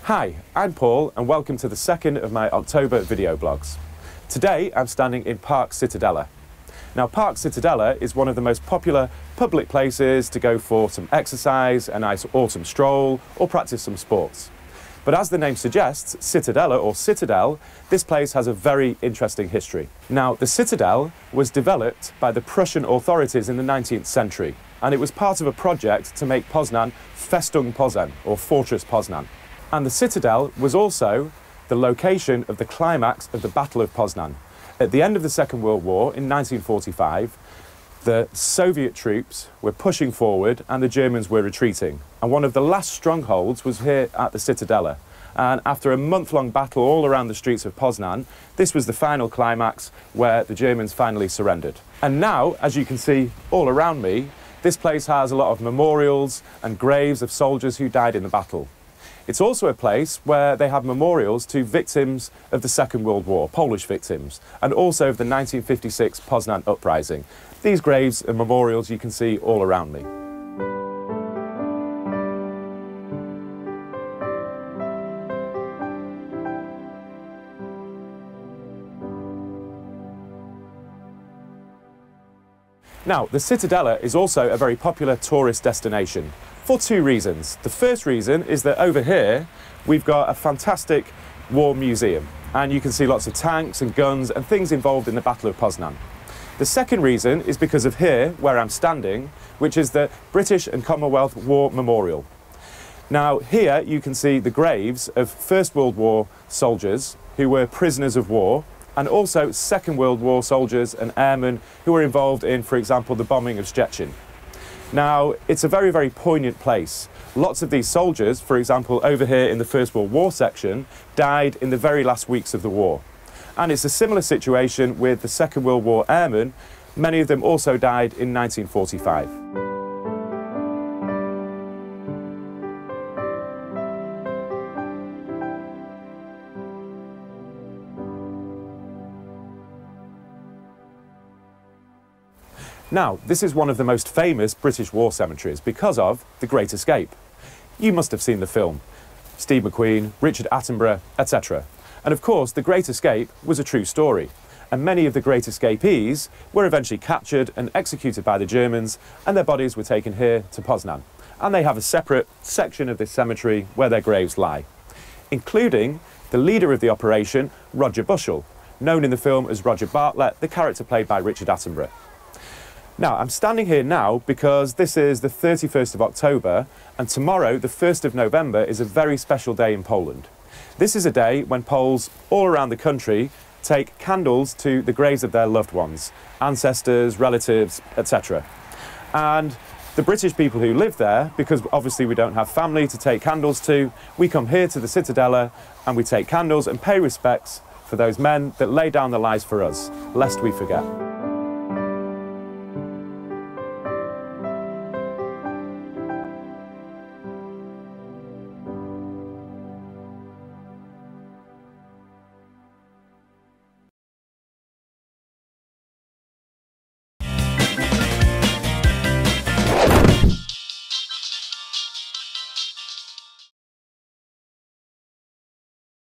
Hi, I'm Paul and welcome to the second of my October video blogs. Today I'm standing in Park Cytadela. Now Park Cytadela is one of the most popular public places to go for some exercise, a nice autumn stroll or practice some sports. But as the name suggests, Cytadela or Citadel, this place has a very interesting history. Now the Citadel was developed by the Prussian authorities in the 19th century and it was part of a project to make Poznan Festung Poznan or Fortress Poznan. And the Citadel was also the location of the climax of the Battle of Poznan. At the end of the Second World War in 1945, the Soviet troops were pushing forward and the Germans were retreating. And one of the last strongholds was here at the Citadela. And after a month-long battle all around the streets of Poznan, this was the final climax where the Germans finally surrendered. And now, as you can see all around me, this place has a lot of memorials and graves of soldiers who died in the battle. It's also a place where they have memorials to victims of the Second World War, Polish victims, and also of the 1956 Poznan uprising. These graves and memorials you can see all around me. Now, the Citadela is also a very popular tourist destination for two reasons. The first reason is that over here we've got a fantastic war museum and you can see lots of tanks and guns and things involved in the Battle of Poznan. The second reason is because of here, where I'm standing, which is the British and Commonwealth War Memorial. Now here you can see the graves of First World War soldiers who were prisoners of war, and also Second World War soldiers and airmen who were involved in, for example, the bombing of Szczecin. Now, it's a very, very poignant place. Lots of these soldiers, for example, over here in the First World War section, died in the very last weeks of the war. And it's a similar situation with the Second World War airmen. Many of them also died in 1945. Now, this is one of the most famous British war cemeteries because of The Great Escape. You must have seen the film. Steve McQueen, Richard Attenborough, etc. And of course, The Great Escape was a true story. And many of the great escapees were eventually captured and executed by the Germans, and their bodies were taken here to Poznan. And they have a separate section of this cemetery where their graves lie, including the leader of the operation, Roger Bushell, known in the film as Roger Bartlett, the character played by Richard Attenborough. Now, I'm standing here now because this is the 31st of October and tomorrow, the 1st of November, is a very special day in Poland. This is a day when Poles all around the country take candles to the graves of their loved ones, ancestors, relatives, etc. And the British people who live there, because obviously we don't have family to take candles to, we come here to the Citadela and we take candles and pay respects for those men that lay down their lives for us, lest we forget.